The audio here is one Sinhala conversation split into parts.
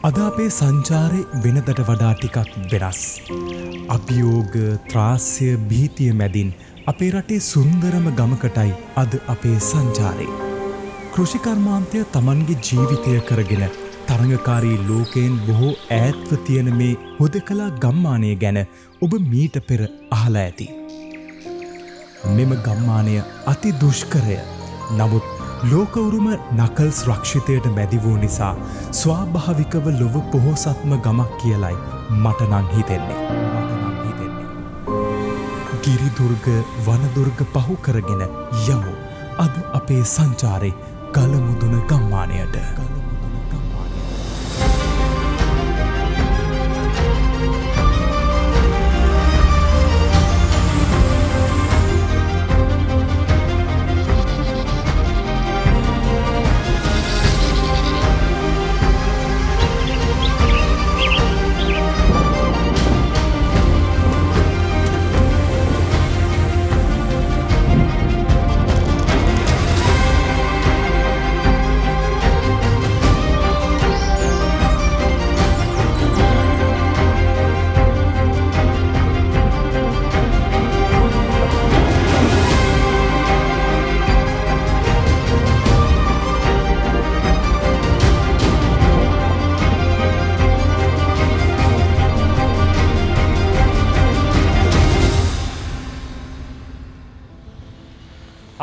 අද අපේ සංචාරේ වෙනදට වඩා ටිකක් වෙනස්. අභියෝග, ත්‍රාස්‍ය, භීතිය මැදින් අපේ රටේ සුන්දරම ගමකටයි අද අපේ සංචාරේ. කෘෂිකර්මාන්තය තමන්ගේ ජීවිතය කරගෙන තරඟකාරී ලෝකයෙන් බොහෝ ඈත්ව තියෙන මේ හුදකලා ගම්මානය ගැන ඔබ මීට පෙර අහලා ඇති. මෙම ගම්මානය අති දුෂ්කරය. නමුත් ලෝකවුරුම නකල්ස් රක්ෂිතයට මැදි වූ නිසා ස්වාභාවිකව ලොව පොහොසත්ම ගමක් කියලයි මට නම් හිතෙන්නේ. ගිරිදුර්ග වනදුර්ග පහු කරගෙන යමු අද අපේ සංචාරේ ගලමුදුන ගම්මානයට.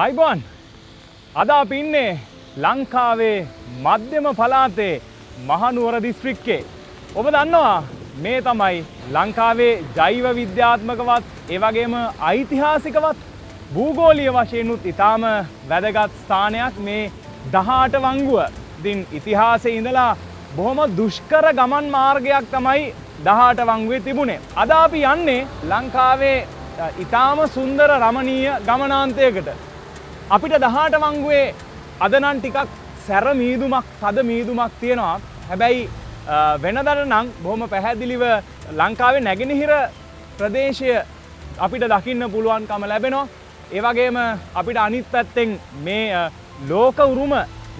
අයිබෝන් අද අපි ඉන්නේ ලංකාවේ මධ්‍යම පළාතේ මහනුවර දිස්ත්‍රික්කේ. ඔබ දන්නවා මේ තමයි ලංකාවේ ජෛව විද්‍යාත්මකවත් ඒ වගේම ඓතිහාසිකවත් භූගෝලීය වශයෙන්ුත් ඉතාම වැදගත් ස්ථානයක් මේ 18 වංගුව. ඉතින් ඉතිහාසයේ ඉඳලා බොහොම දුෂ්කර ගමන් මාර්ගයක් තමයි 18 වංගුවේ තිබුණේ. අද අපි යන්නේ ලංකාවේ ඉතාම සුන්දර රමණීය ගමනාන්තයකට. අපිට 18 වංගුවේ අද නම් ටිකක් සැර මීදුමක්, තද මීදුමක් තියෙනවා. හැබැයි වෙනදට නම් බොහොම පැහැදිලිව ලංකාවේ නැගෙනහිර ප්‍රදේශය අපිට දකින්න පුළුවන්කම ලැබෙනවා. ඒ වගේම අපිට අනිත් පැත්තෙන් මේ ලෝක උරුම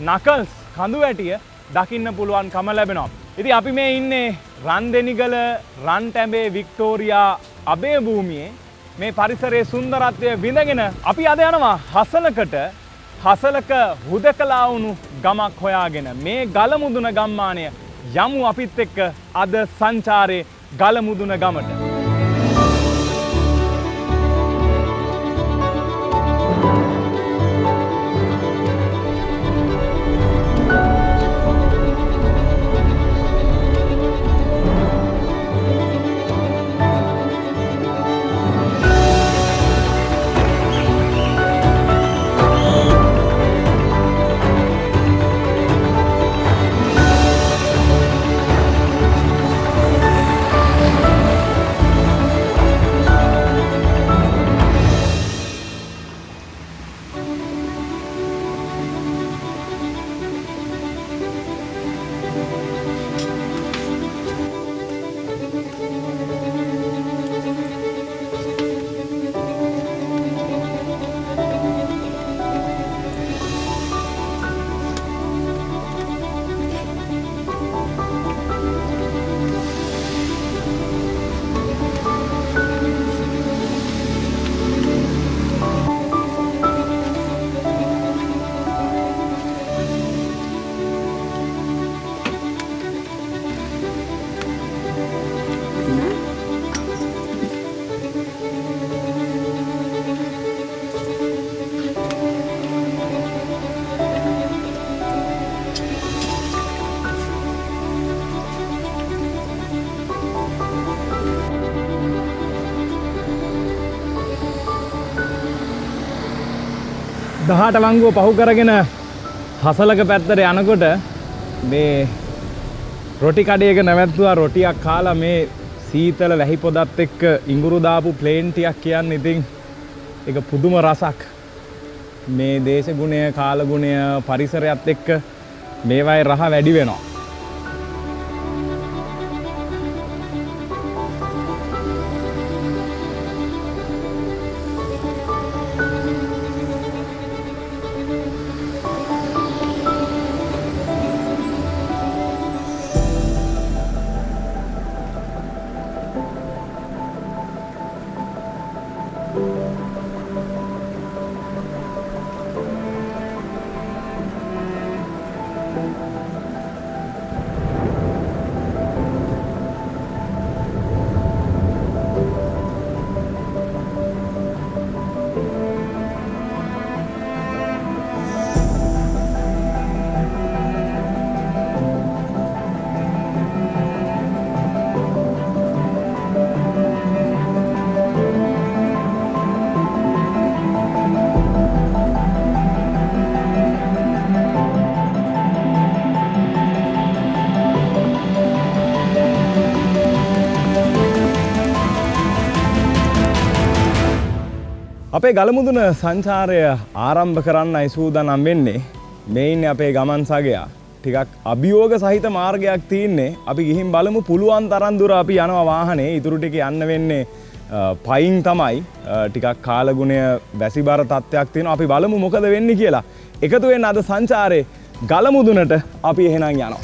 නකල්ස් කඳුවැටිය දකින්න පුළුවන්කම ලැබෙනවා. ඉතින් අපි මේ ඉන්නේ රන්දෙනිගල රන්ටැඹේ වික්ටෝරියා අබේ භූමියේ මේ පරිසරයේ සුන්දරත්වය විඳගෙන අපි අද යනවා හසලකට. හසලක හුදකලා වුණු ගමක් හොයාගෙන මේ ගලමුදුන ගම්මානය යමු අපිත් එක්ක අද සංචාරේ ගලමුදුන ගමට. දහට වංගුව පහු කරගෙන හසලක පැත්තට යනකොට මේ රොටි කඩේක නැවැත්තුවා රොටියක් කාලා මේ සීතල වැහි පොදත් එක්ක ඉඟුරු දාපු ප්ලේන් ටිකක් කියන්නේ ඉතින් ඒක පුදුම රසක්. මේ දේශගුණය, කාලගුණය, පරිසරයත් එක්ක මේවායේ රහ වැඩි වෙනවා. අපේ ගලමුදුන සංචාරය ආරම්භ කරන්නයි සූදානම් වෙන්නේ. මේ ඉන්නේ අපේ ගමන් සගයා. ටිකක් අභියෝග සහිත මාර්ගයක් තියෙන්නේ. අපි ගිහින් බලමු පුළුවන් තරම් දුර අපි යනවා වාහනේ. ඊටු ටික යන්න වෙන්නේ පයින් තමයි. ටිකක් කාලගුණය වැසිබර තත්ත්වයක් තියෙනවා. අපි බලමු මොකද වෙන්නේ කියලා. එකතු වෙන්න අද සංචාරේ ගලමුදුනට අපි එහෙනම් යනවා.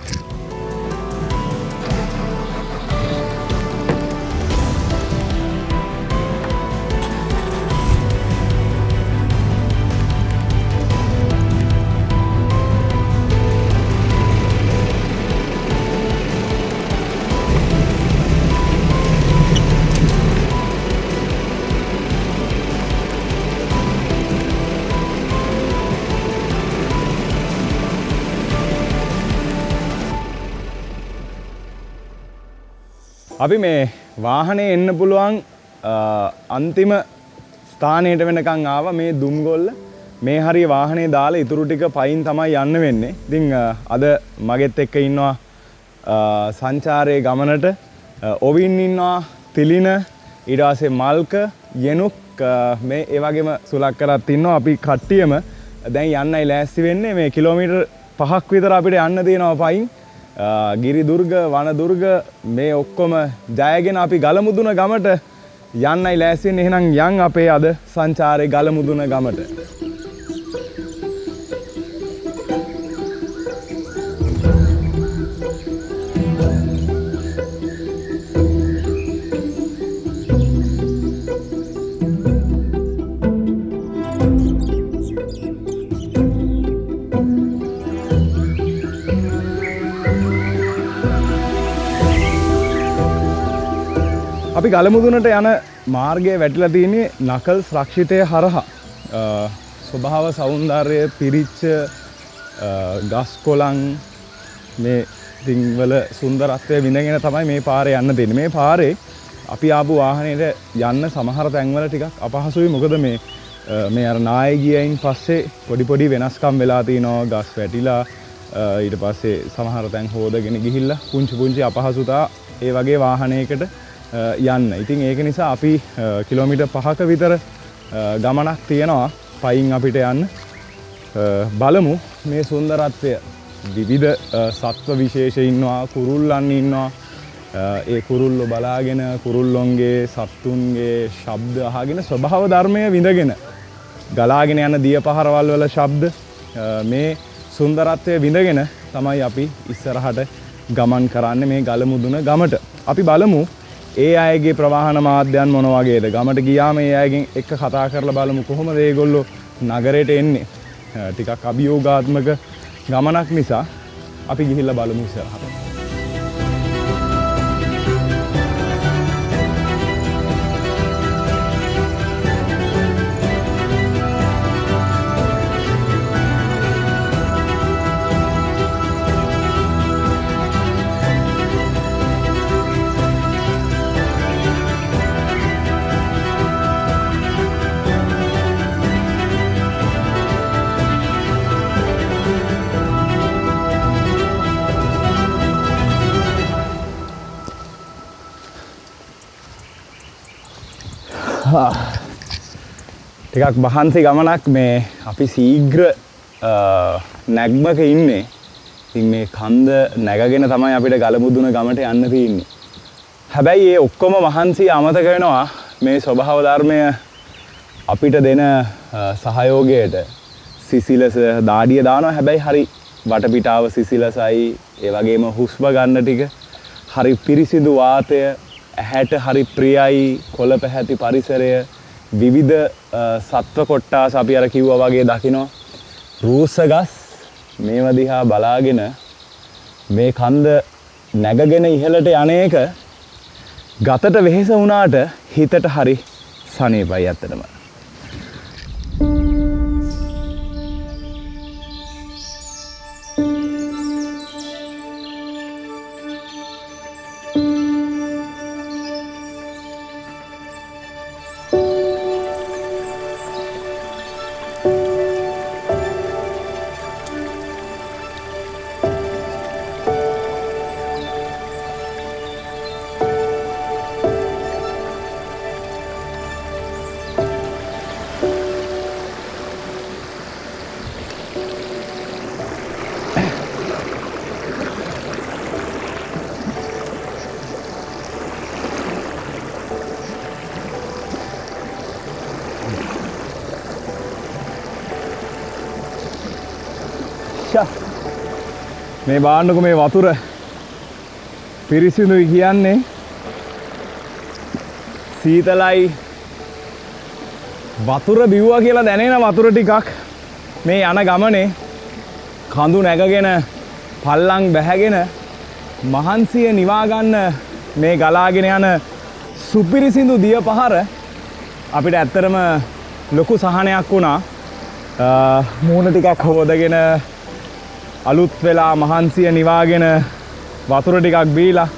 අපි මේ වාහනේ එන්න පුළුවන් අන්තිම ස්ථානයට වෙනකන් ආවා මේ දුම්ගොල්ල. මේ හරිය වාහනේ දාලා ඉතුරු ටික පයින් තමයි යන්න වෙන්නේ. ඉතින් අද මගෙත් එක්ක ඉන්නවා සංචාරයේ ගමනට ඔවින් ඉන්නවා, තිලින, ඊට පස්සේ මල්ක, යෙනුක් මේ ඒ වගේම සුලක් කරත් ඉන්නවා. අපි කට්ටියම දැන් යන්නයි ලෑස්ති වෙන්නේ. මේ කිලෝමීටර් 5ක් විතර අපිට යන්න තියෙනවා පයින්. ගිරි දුර්ග, වන දුර්ග මේ ඔක්කොම ජයගෙන අපි ගලමුදුන ගමට යන්නයි ලෑස්ති වෙන්නේ. එහෙනම් යන් අපේ අද සංචාරේ ගලමුදුන ගමට. අපි ගලමුදුනට යන මාර්ගය වැටිලා තියෙන්නේ නකල්ස් රක්ෂිතය හරහා. ස්වභාව සෞන්දර්යය පිරිච්ච ගස් කොළන් මේ තින්වල සුන්දරත්වය විඳගෙන තමයි මේ පාරේ යන්න තියෙන්නේ. මේ පාරේ අපි ආපු වාහනේට යන්න සමහර තැන්වල ටිකක් අපහසුයි. මොකද මේ අර නායකයන් පස්සේ පොඩි වෙනස්කම් වෙලා තිනවා. ගස් වැටිලා ඊට පස්සේ සමහර තැන් හොදගෙන ගිහිල්ලා පුංචි අපහසුතා ඒ වගේ වාහනයකට යන්න. ඉතින් ඒක නිසා අපි කිලෝමීටර් 5ක විතර ගමනක් තියෙනවා පයින් අපිට යන්න. බලමු මේ සුන්දරත්වය. විවිධ සත්ව විශේෂ ඉන්නවා, කුරුල්ලන් ඉන්නවා. ඒ කුරුල්ලෝ බලාගෙන කුරුල්ලොන්ගේ සත්තුන්ගේ ශබ්ද අහගෙන ස්වභාව ධර්මය විඳගෙන ගලාගෙන යන දිය පහරවල් වල ශබ්ද මේ සුන්දරත්වය විඳගෙන තමයි අපි ඉස්සරහට ගමන් කරන්නේ මේ ගලමුදුන ගමට. අපි බලමු ඒ අයගේ ප්‍රවාහන මාධ්‍යයන් මොන වගේද. ගමට ගියාම ඒ අයගෙන් එක්ක කතා කරලා බලමු කොහොමද ඒගොල්ලෝ නගරයට එන්නේ. ටිකක් අභියෝගාත්මක ගමනක් නිසා අපි ගිහිල්ලා බලමු ඉස්සරහට. ටිකක් මහන්සි ගමනක්. මේ අපි ශීඝ්‍ර නැග්මක ඉන්නේ. ඉතින් මේ කන්ද නැගගෙන තමයි අපිට ගලමුදුන ගමට යන්න තියෙන්නේ. හැබැයි මේ ඔක්කොම මහන්සිය අමතක වෙනවා මේ ස්වභාව ධර්මය අපිට දෙන සහයෝගයට. සිසිලස දාඩිය දානවා. හැබැයි හරි වටපිටාව සිසිලසයි. ඒ වගේම හුස්ම ගන්න ටික හරි පිරිසිදු වාතය, ඇහැට හරි ප්‍රියයි, කොළ පැහැති පරිසරය, විවිධ සත්ව කොට්ටාස අපි අර කිව්වා වගේ දකින්න. රූස ගස්, මේව දිහා බලාගෙන මේ කන්ද නැගගෙන ඉහළට යන්නේක ගතට වෙහෙස වුණාට හිතට හරි සනීපයි ඇත්තටම. මේ බාන්නක මේ වතුර පිරිසිදුයි කියන්නේ සීතලයි වතුර බිව්වා කියලා දැනෙන වතුර ටිකක් මේ යන ගමනේ කඳු නැගගෙන පල්ලං බැහැගෙන මහන්සිය නිවා ගන්න මේ ගලාගෙන යන සුපිරිසිදු දිය පහර අපිට ඇත්තටම ලොකු සහනයක් වුණා. මූණ ටිකක් හොදගෙන අලුත් වෙලා මහන්සිය නිවාගෙන වතුර ටිකක් බීලා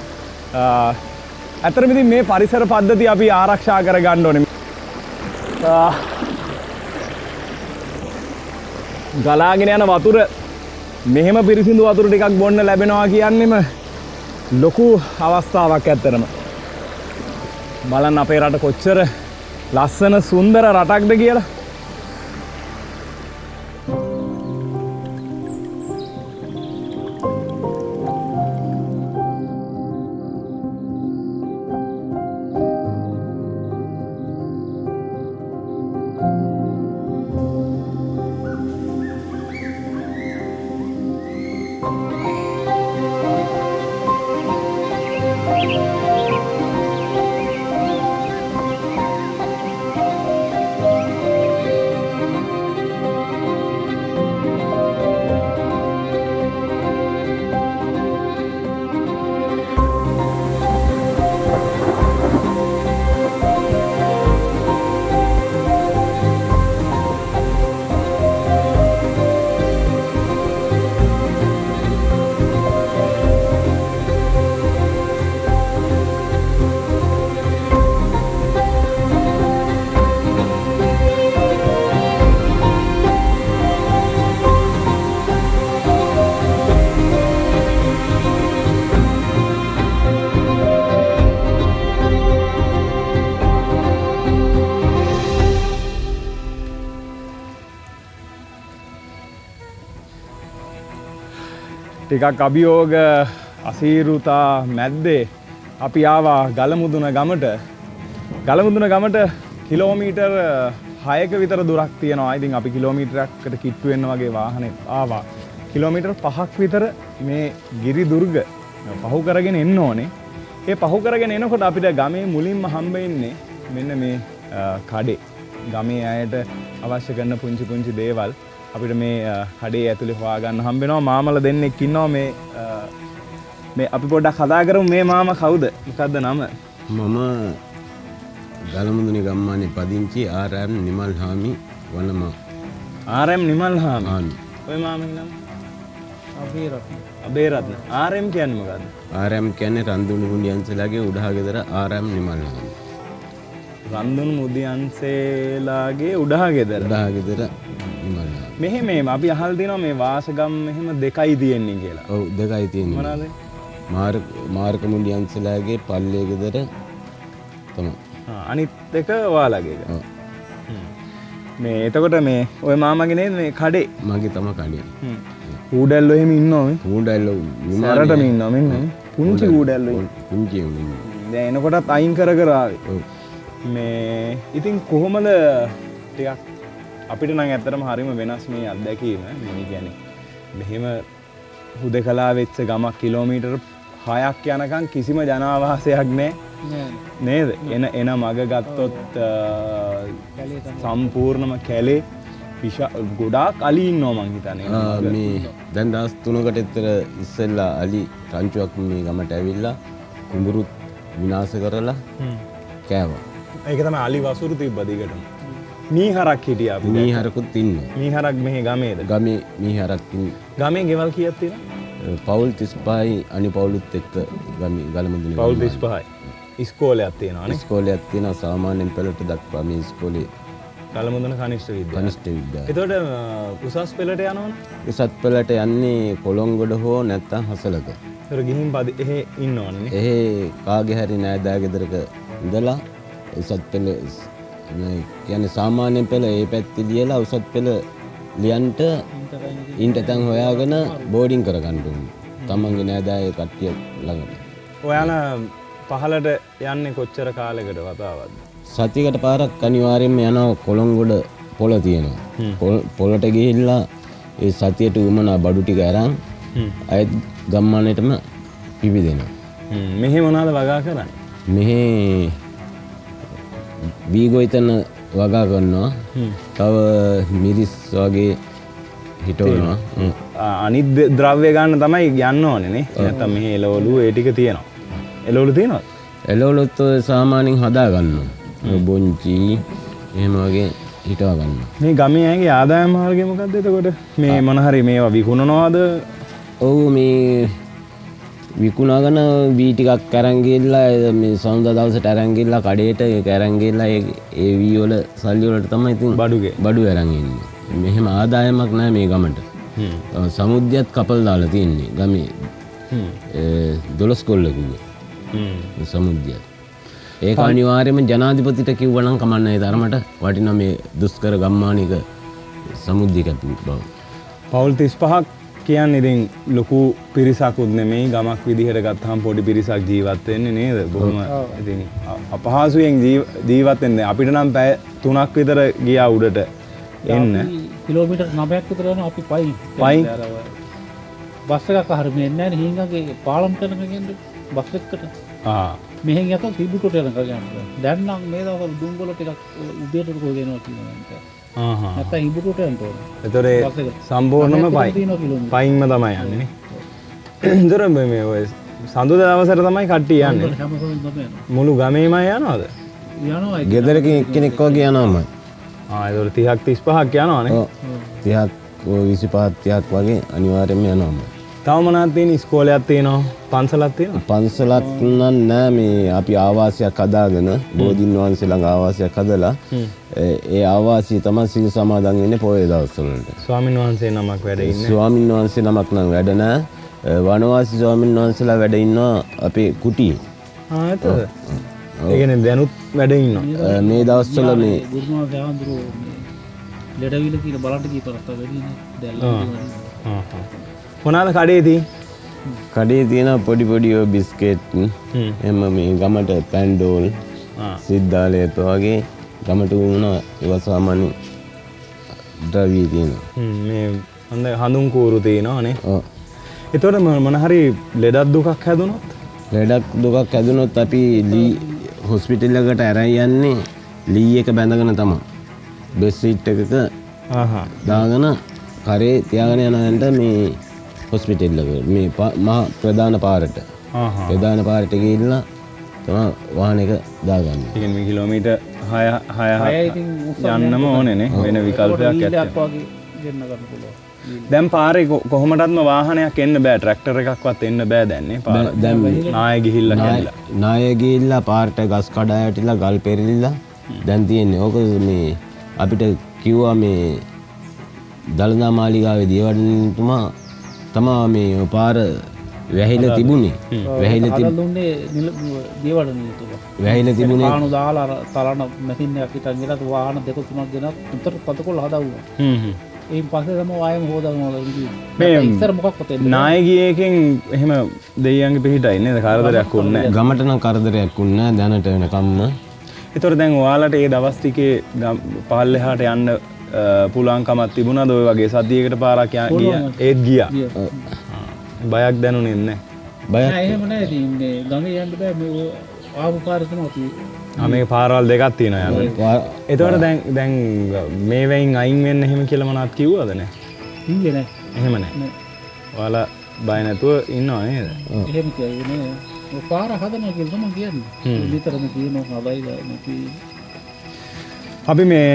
ඇත්තටම ඉතින් මේ පරිසර පද්ධතිය අපි ආරක්ෂා කර ගන්න ඕනේ. ගලාගෙන යන වතුර මෙහෙම පිරිසිදු වතුර ටිකක් බොන්න ලැබෙනවා කියන්නේම ලොකු අවස්ථාවක් ඇත්තටම. බලන්න අපේ රට කොච්චර ලස්සන සුන්දර රටක්ද කියලා. ටිකක් අභියෝග අසීරුතා මැද්දේ අපි ආවා ගලමුදුන ගමට. ගලමුදුන ගමට කිලෝමීටර් 6ක විතර දුරක් තියෙනවා. ඉතින් අපි කිලෝමීටරයකට කිට්ටු වෙන්න වගේ වාහනේ ආවා. කිලෝමීටර් 5ක් විතර මේ ගිරි දුර්ග පහු කරගෙන එන්න ඕනේ. ඒ පහු කරගෙන එනකොට අපිට ගමේ මුලින්ම හම්බ වෙන්නේ මෙන්න මේ කඩේ. ගමේ අයට අවශ්‍ය කරන පුංචි පුංචි දේවල් අපිට මේ කඩේ ඇතුලේ හොයාගන්න හම්බ වෙනවා. මාමල දෙන්නෙක් ඉන්නවා මේ අපි පොඩ්ඩක් කතා කරමු. මේ මාමා කවුද? මොකද්ද නම? මම ගලමුදුනේ ගම්මානේ පදිංචි ආර්.එම්. නිමල් හාමි වනමා. ආර්.එම්. නිමල් හාමි. ඔය මාමගේ නම? අබේරත්න. ආර්.එම්. කියන්නේ මොකද්ද? ආර්.එම්. කියන්නේ රන්දුනු මුදියන්සලාගේ උඩහා ගෙදර ආර්.එම්. නිමල් හාමි. රන්දුනු මුදියන්සේලාගේ උඩහා ගෙදර. උඩහා ගෙදර නිමල් හාමි. මෙහෙම අපි අහලා තියෙනවා මේ වාසගම් මෙහෙම දෙකයි තියෙන්නේ කියලා. ඔව් දෙකයි තියෙන්නේ. මොනවාද? මාර්ක මුදියන්සලාගේ පල්ලේ ගෙදර තමයි. අනිත් එක ඔයාලගේ එක. මේ එතකොට මේ ඔය මාමගේ නේද මේ කඩේ? මගේ තමයි කඩේ. ඌඩැල්ලෝ එහෙම ඉන්නවා මේ. ඌඩැල්ලෝ විමානයටම ඉන්නවා මෙන්න. පුංචි ඌඩැල්ලෝ. පුංචි උන්නේ. දැන් එනකොටත් අයින් කර කර ආවේ. ඔව්. මේ ඉතින් කොහොමද ටිකක් අපිට නම් ඇත්තටම හරිම වෙනස් මේ අත්දැකීම. මේ කියන්නේ මෙහෙම හුදකලා වෙච්ච ගමක් කිලෝමීටර් 6ක් යනකම් කිසිම ජනාවාසයක් නැහැ. නේද? එන මග ගත්තොත් සම්පූර්ණම කැලේ. ගොඩාක් අලි ඉන්නවා මං හිතන්නේ. මේ දැන් දවස් 3කට විතර ඉස්සෙල්ලා අලි රංචුවක් මේ ගමට ඇවිල්ලා කුඹුරුත් විනාශ කරලා කෑවා. ඒක තමයි අලි වසුරු තිබ්බ දිගටම. මීහරක් හිටියා අපි. මීහරකුත් ඉන්නවා. මීහරක් මෙහි ගමේද? ගමේ මීහරක් ඉන්නවා. ගමේ ගෙවල් කීයක් තියෙනවද? පවුල් 35යි අනි පවුලුත් එක්ක ගමේ ගලමුදුනේ. පවුල් 35යි. ඉස්කෝලයක් තියෙනවානේ. ඉස්කෝලයක් තියෙනවා සාමාන්‍යයෙන් පෙළට දක්වා මේ ඉස්කෝලේ ගලමුදුන කනිෂ්ඨ විද්‍යාලය. කනිෂ්ඨ විද්‍යාලය. එතකොට උසස් පෙළට යනවනේ. උසස් පෙළට යන්නේ කොළොංගොඩ හෝ නැත්නම් හසලක. ඒතර ගිහින් එහෙ ඉන්නවනේ. එහෙ කාගේ හරි නෑදෑ ගෙදරක ඉඳලා උසස් පෙළ කියන්නේ සාමාන්‍ය පෙළ ඒ පැත්තේ ලියලා උසස් පෙළ ලියන්ට ඉන්ටතන් හොයාගෙන බෝඩින් කරගන්න ඕනේ. තමන්ගේ නෑදෑ කට්ටිය ළඟට. ඔයාලා පහලට යන්නේ කොච්චර කාලයකට වතාවක්ද? සතියකට පාරක් අනිවාර්යයෙන්ම යනවා කොළොංගොඩ පොළ තියෙනවා. පොළට ගිහිල්ලා ඒ සතියට උමනා බඩු ටික අරන් අයත් ගම්මානෙටම පිවිදෙනවා. මෙහි මොනවද වගා කරන්නේ? මෙහි වීගොයිතන වගා කරනවා. තව මිරිස් වගේ හිටවනවා. අනිත් ද්‍රව්‍ය ගන්න තමයි යන්න ඕනේ නේ. නැත්තම් මෙහි එළවලු ඒ ටික තියෙනවා. එළවලු තියෙනවද? එළවලුත් සාමාන්‍යයෙන් හදා ගන්නවා. බොංචි එහෙම වගේ හිටවා ගන්නවා. මේ ගමේ අයගේ ආදායම මාර්ගය මොකක්ද එතකොට? මේ මොන හරි මේවා විකුණනවද? ඔව් මේ විකුණාගෙන වී ටිකක් අරන් ගිහලා මේ සඳුදා දවසට අරන් ගිහලා කඩේට ඒක අරන් ගිහලා ඒ වී වල සල්ලි වලට තමයි ඉතින් බඩු අරන් ඉන්නේ. මෙහෙම ආදායමක් නැහැ මේ ගමට. සමුද්‍යත් කපල් දාලා තියෙන්නේ ගමේ. 12 කොල්ලකුගේ. සමුද්‍යත්. ඒක අනිවාර්යයෙන්ම ජනාධිපතිට කිව්වනම් කමන්නේ නැහැ. තරමට වටිනා මේ දුෂ්කර ගම්මානික සමුද්දික බව. පවුල් 35ක් කියන්නේ ඉතින් ලොකු පිරිසකුත් නෙමෙයි ගමක් විදිහට ගත්තාම පොඩි පිරිසක් ජීවත් වෙන්නේ නේද? බොහොම ඉතින් අපහසුයෙන් ජීවත් වෙන්නේ. අපිට නම් පැය 3ක් විතර ගියා උඩට එන්න. කිලෝමීටර් 9ක් විතර යනවා අපි පයින්. බස් එකක් හරියම එන්නේ නැහැ නේ. හිඟගේ පාලම් කරන කියන්නේ බස් එකකට. මෙහෙන් යතොත් හිබුටට යනවා කියන්නේ. දැන් නම් මේ දවස්වල දුම්බල ටිකක් උදේට කොහෙ දෙනවා කියනවා. නැත්නම් හිබුටට යන්න ඕනේ. ඒතර සම්පූර්ණම පයින්ම තමයි යන්නේ නේ. ඒතර මේ ඔය සඳුදා දවසට තමයි කට්ටිය යන්නේ. මුළු ගමේම යනවද? යනවා. ගෙදරකින් එක්කෙනෙක් වගේ යනවාමයි. ඒතර 30ක් 35ක් යනවනේ. ඔව් 30ක් 25 30ක් වගේ අනිවාර්යයෙන්ම යනවා. තව මොනවද තියෙන්නේ? ඉස්කෝලයක් තියෙනවා, පන්සලක් තියෙනවා. පන්සලක් නම් නෑ. මේ අපි ආවාසයක් හදාගෙන බෝධින් වහන්සේ ළඟ ආවාසයක් හදලා ඒ ආවාසිය තමයි සිල් සමාදන් වෙන්නේ පොයේ දවස්වල වලට. ස්වාමීන් වහන්සේ නමක් වැඩ ඉන්නේ. ස්වාමීන් වහන්සේ නමක් නම් වැඩ නෑ. වනවාසී ස්වාමීන් වහන්සේලා වැඩ ඉන්නවා අපේ කුටියේ. එතද? ඒ කියන්නේ දැනුත් වැඩ ඉන්නවා. මේ දවස්වල මේ ගුරුමා ගාන්දරෝ ලෙඩවිල කියලා බලන්න කීපරක් වෙන්නේ දැල්ලා. මොනවාද කඩේ තියෙන්නේ? කඩේ තියෙන පොඩි පොඩි බිස්කට් එම මේ ගමට පැන්ඩෝල් සිද්ධාලේප වගේ ගමට වුණ ඒවා සාමාන්‍ය ද්‍රව්‍ය තියෙනවා. මේ හොඳ හඳුන් කූරු තියෙනවා නේ. ඔව්. ඒතකොට මොන හරි ලෙඩක් දුකක් හැදුනොත්? ලෙඩක් දුකක් හැදුනොත් අපි ලී හොස්පිටල් එකට අරන් යන්නේ ලී එක බැඳගෙන තමයි. බෙඩ් සීට් එකක දාගෙන කරේ තියාගෙන යනකොට මේ හොස්පිටල් එකට මේ මහා ප්‍රධාන පාරට. ප්‍රධාන පාරට ගිහිල්ලා තමයි වාහන එක දාගන්නේ. ඒ කියන්නේ කිලෝමීටර් 6 යන්නම ඕනේ නේ. වෙන විකල්පයක් නැත්තේ. දැන් පාරේ කොහොමදත්ම වාහනයක් එන්න බෑ. ට්‍රැක්ටර් එකක්වත් එන්න බෑ දැන් නේ. දැන් නාය ගිහිල්ලා කියලා. නාය ගිහිල්ලා පාරට ගස් කඩා වැටිලා ගල් පෙරලිලා දැන් තියෙන්නේ. ඕක මේ අපිට කිව්වා මේ දළදා මාලිගාවේ දියවඩනතුමා තමා මේ පාර වැහිලා තිබුණේ. වැහිලා තිබුණේ දියවඩනතුමා. වැහිලා තිබුණේ පාණු දාලා තරණ මැෂින් එකක් හිටන් ගිහලා වාහන දෙක තුනක් ගෙනත් උතර පතකොල්ල හදාවුවා. ඒ පස්සේ තමයි ආයෙම හොදාගන්නවා ඉන්නේ. මේ ඉස්සර මොකක්වත් එන්නේ නාය ගියේකින් එහෙම දෙයියන්ගේ පිටිටයි නේද? කරදරයක් වුණේ නැහැ. ගමට නම් කරදරයක් වුණේ නැහැ දැනට වෙනකම්ම. ඒතර දැන් ඔයාලට ඒ දවස් ටිකේ පල්ලෙහාට යන්න පුළුවන්කමක් තිබුණාද? ඔය වගේ සතියකට පාරක් ගියා. ඒත් ගියා. බයක් දැනුනේ නැහැ. බයක් එහෙම නැහැ. ඉතින් මේ ගමේ යන්න බෑ. මේ ආපු පාර තමයි අපි මේ පාරවල් දෙකක් තියෙනවා යන්න. එතකොට දැන් මේ වෙයින් අයින් වෙන්න එහෙම කියලා මොනවද කිව්වද නැහැ? කිව්වේ නැහැ. එහෙම නැහැ. ඔයාලා බය නැතුව ඉන්නවා නේද? එහෙම කියන්නේ නෑ. ඔය පාර හදනවා කියලා තමයි කියන්නේ. විතරම කියනවා හදයිද නැති. අපි මේ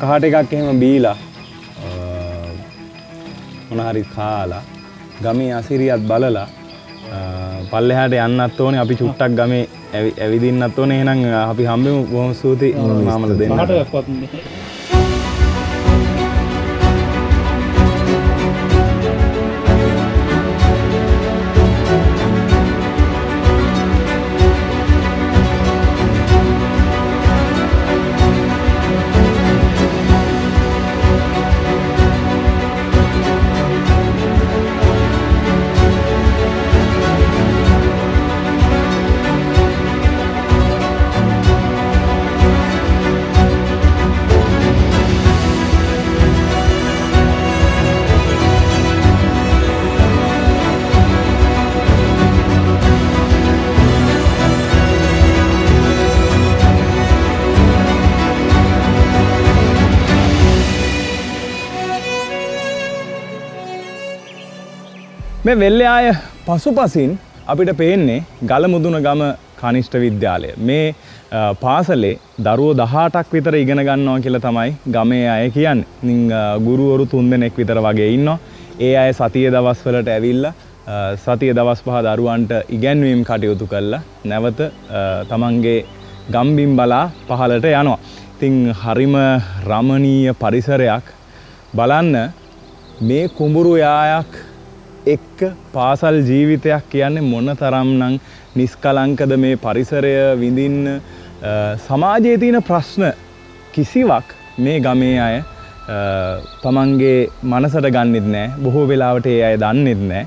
කහට එකක් එහෙම බීලා මොන හරි කාලා ගමේ අසිරියත් බලලා පල්ලෙහාට යන්නත් ඕනේ. අපි චුට්ටක් ගමේ ඇවිදින්නත් ඕනේ. එහෙනම් අපි හම්බෙමු. බොහොම ස්තුතියි මාමල දෙන්න. පාටක්වත් නෑ. මේ වෙල්ලයාය පසුපසින් අපිට පේන්නේ ගලමුදුන ගම කනිෂ්ඨ විද්‍යාලය. මේ පාසලේ දරුවෝ 18ක් විතර ඉගෙන ගන්නවා කියලා තමයි ගමේ අය කියන්නේ. ඉතින් ගුරුවරු 3 දෙනෙක් විතර වගේ ඉන්නවා. ඒ අය සතිය දවස්වලට ඇවිල්ලා සතිය දවස් 5 දරුවන්ට ඉගැන්වීම් කටයුතු කළා. නැවත තමන්ගේ ගම්බිම් බලා පහලට යනවා. ඉතින් හරිම රමණීය පරිසරයක් බලන්න මේ කුඹුරු යායක් එක්ක පාසල් ජීවිතයක් කියන්නේ මොන තරම්නම් නිස්කලංකද මේ පරිසරය විඳින්න සමාජයේ තියෙන ප්‍රශ්න කිසිවක් මේ ගමේ අය තමන්ගේ මනසට ගන්නෙත් නැහැ. බොහෝ වෙලාවට ඒ අය දන්නෙත් නැහැ.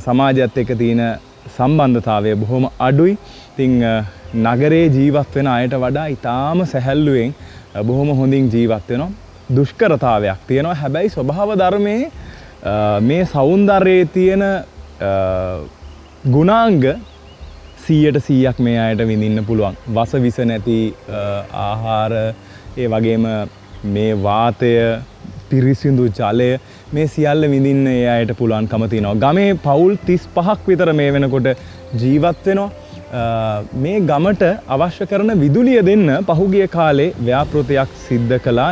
සමාජයත් එක්ක තියෙන සම්බන්ධතාවය බොහොම අඩුයි. ඉතින් නගරේ ජීවත් වෙන අයට වඩා ඊටාම සැහැල්ලුවෙන් බොහොම හොඳින් ජීවත් වෙනවා. දුෂ්කරතාවයක් තියෙනවා. හැබැයි ස්වභාව ධර්මයේ මේ සෞන්දර්යයේ තියෙන ගුණාංග 100% මේ අයට විඳින්න පුළුවන්. වස විස නැති ආහාර, ඒ වගේම මේ වාතය, පිරිසිදු ජලය මේ සියල්ල විඳින්න ඒ අයට පුළුවන්කම තියෙනවා. ගමේ පවුල් 35ක් විතර මේ වෙනකොට ජීවත් වෙනවා. මේ ගමට අවශ්‍ය කරන විදුලිය දෙන්න පහුගිය කාලේ ව්‍යාපෘතියක් සිද්ධ කළා.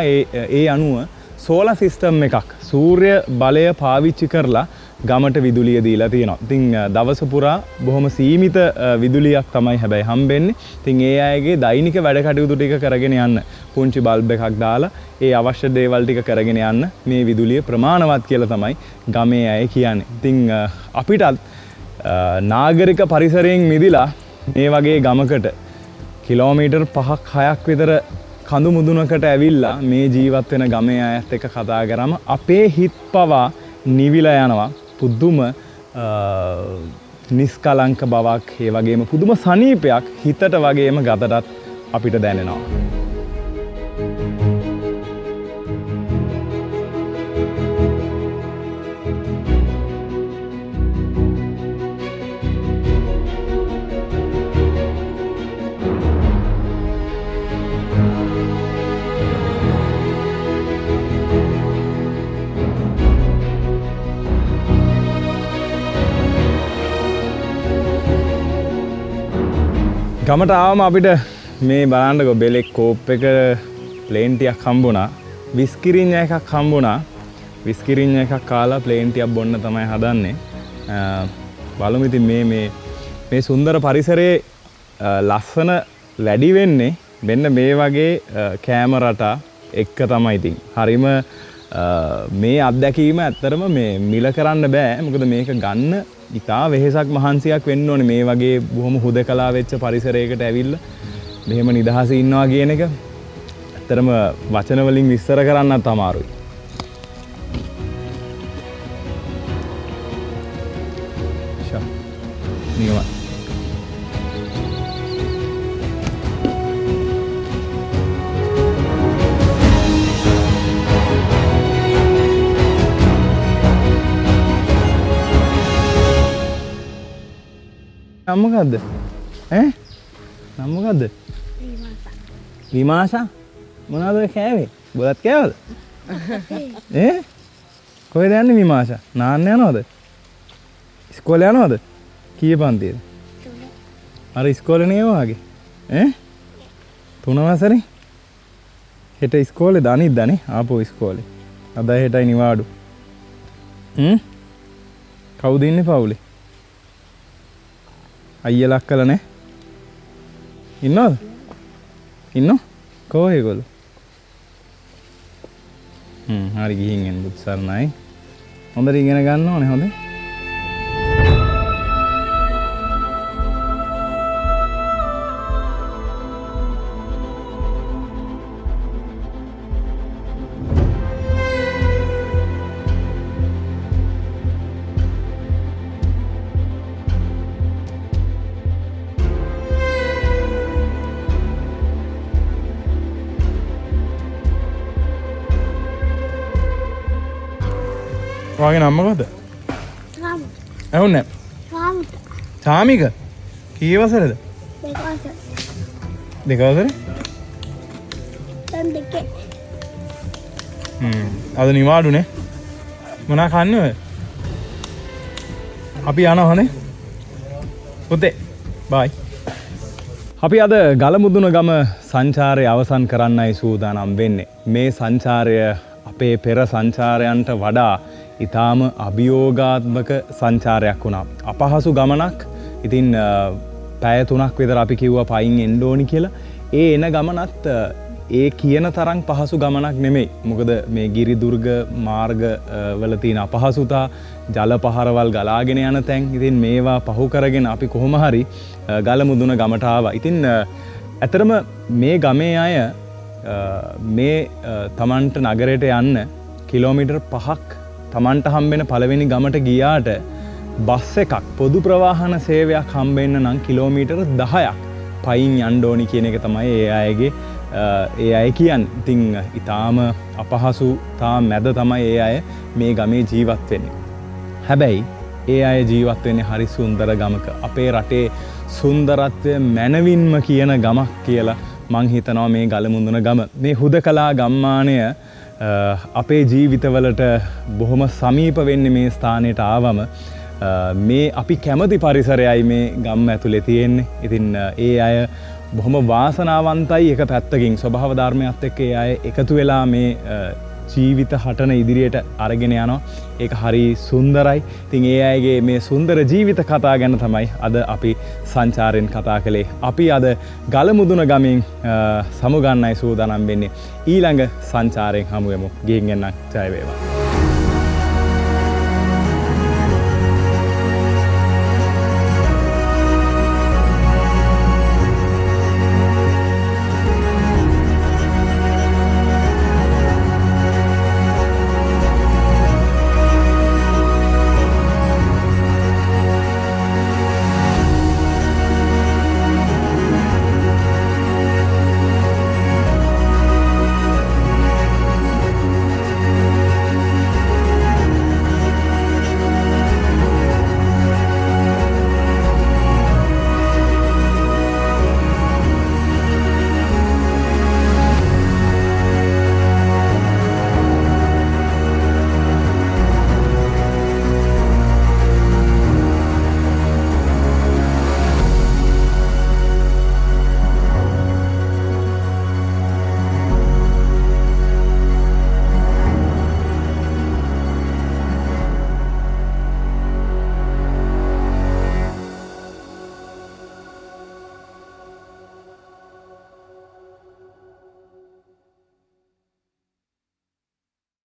ඒ අනුව සෝලාර් සිස්ටම් එකක් සූර්ය බලය පාවිච්චි කරලා ගමට විදුලිය දීලා තියෙනවා. ඉතින් දවස පුරා බොහොම සීමිත විදුලියක් තමයි හැබැයි හම්බෙන්නේ. ඉතින් ඒ අයගේ දෛනික වැඩ කටයුතු ටික කරගෙන යන්න පුංචි බල්බ් එකක් දාලා ඒ අවශ්‍ය දේවල් ටික කරගෙන යන්න මේ විදුලිය ප්‍රමාණවත් කියලා තමයි ගමේ අය කියන්නේ. ඉතින් අපිටත් නාගරික පරිසරයෙන් මිදිලා මේ වගේ ගමකට කිලෝමීටර් 5ක් 6ක් විතර කඳු මුදුනකට ඇවිල්ලා මේ ජීවත් වෙන ගමේ අයත් එක්ක කතා කරාම අපේ හිත් පවා නිවිලා යනවා. පුදුම නිස්කලංක බවක්, ඒ වගේම පුදුම සනීපයක් හිතට වගේම ගතටත් අපිට දැනෙනවා. ගමට ආවම අපිට මේ බලන්නකො බෙලෙක් කෝප් එක ප්ලේන් ටිකක් හම්බුණා. විස්කිරිඤ්ඤ එකක් හම්බුණා. විස්කිරිඤ්ඤ එකක් කාලා ප්ලේන් ටිකක් බොන්න තමයි හදන්නේ. බලමු ඉතින් මේ සුන්දර පරිසරයේ ලස්සන වැඩි වෙන්නේ මෙන්න මේ වගේ කෑම රටා එක්ක තමයි ඉතින්. හරිම මේ අත්දැකීම ඇත්තරම මේ මිල කරන්න බෑ. මොකද මේක ගන්න ඉතා වෙහෙසක් මහන්සියක් වෙන්න ඕනේ. මේ වගේ බොහොම හුදකලා වෙච්ච පරිසරයකට ඇවිල්ලා මෙහෙම නිදහසේ ඉන්නවා කියන එක ඇත්තරම වචන වලින් විස්තර කරන්නත් අමාරුයි. නියම මොකද්ද? මොකද්ද? විමාසා. මොනවද කෑවේ? බොලත් කෑවද? කොහෙද යන්නේ විමාසා? නාන්න යනවද? ඉස්කෝලේ යනවද? කීයේ පන්තියද? අර ඉස්කෝලේ නේ වාගේ. 3 වසරේ? හෙට ඉස්කෝලේ දනිද්දානේ ආපහු ඉස්කෝලේ. අද හෙටයි නිවාඩු. කවුද ඉන්නේ පවුලේ? අයියලා අක්කලා නැහැ? ඉන්නවද? ඉන්නෝ? කොහේ ඒගොල්ලෝ? හරි ගිහින් එන්න බුත් සරණයි. හොඳට ඉගෙන ගන්න ඕනේ හොඳේ. ඔයාගේ නම මොකද්ද? ඇහුන්නේ නැහැ. චාමික. කී වසරේද? 2 වසරේ. අද නිවාඩුනේ. මොනා කන්නේ ඔය? අපි යනවා හොනේ. පුතේ. බයි. අපි අද ගලමුදුන ගම සංචාරය අවසන් කරන්නයි සූදානම් වෙන්නේ. මේ සංචාරය අපේ පෙර සංචාරයන්ට වඩා ඉතාම අභියෝගාත්මක සංචාරයක් වුණා. අපහසු ගමනක්. ඉතින් පැය 3ක් විතර අපි කිව්වා පයින් එන්න ඕනි කියලා. ඒ එන ගමනත් ඒ කියන තරම් පහසු ගමනක් නෙමෙයි. මොකද මේ ගිරි දුර්ග මාර්ග වල තියෙන අපහසුතා, ජල පහරවල් ගලාගෙන යන තැන්. ඉතින් මේවා පහු කරගෙන අපි කොහොම හරි ගලමුදුන ගමට ආවා. ඉතින් ඇතරම මේ ගමේ අය මේ තමන්ට නගරයට යන්න කිලෝමීටර් 5ක් තමන්ට හම්බෙන පළවෙනි ගමට ගියාට බස් එකක් පොදු ප්‍රවාහන සේවයක් හම්බෙන්න නම් කිලෝමීටර් 10ක් පයින් යන්න ඕනි කියන එක තමයි ඒ අය කියන්නේ. ඉතින් ඊටාම අපහසුතා මැද තමයි ඒ අය මේ ගමේ ජීවත් වෙන්නේ. හැබැයි ඒ අය ජීවත් වෙන්නේ හරි සුන්දර ගමක. අපේ රටේ සුන්දරත්වය මැනවින්ම කියන ගමක් කියලා මං හිතනවා මේ ගලමුදුන ගම. මේ හුදකලා ගම්මානය අපේ ජීවිතවලට බොහොම සමීප වෙන්නේ මේ ස්ථානයට ආවම. මේ අපි කැමති පරිසරයයි මේ ගම් ඇතුලේ තියෙන්නේ. ඉතින් ඒ අය බොහොම වාසනාවන්තයි එක පැත්තකින්. ස්වභාව ධර්මයත් එක්ක ඒ අය එකතු වෙලා මේ ජීවිත හටන ඉදිරියට අරගෙන යනවා. ඒක හරි සුන්දරයි. ඉතින් ඒ අයගේ මේ සුන්දර ජීවිත කතා ගැන තමයි අද අපි සංචාරයෙන් කතා කළේ. අපි අද ගලමුදුන ගමෙන් සමුගන්නයි සූදානම් වෙන්නේ. ඊළඟ සංචාරයෙන් හමු වෙමු. ගිහින් එන්න ජය වේවා.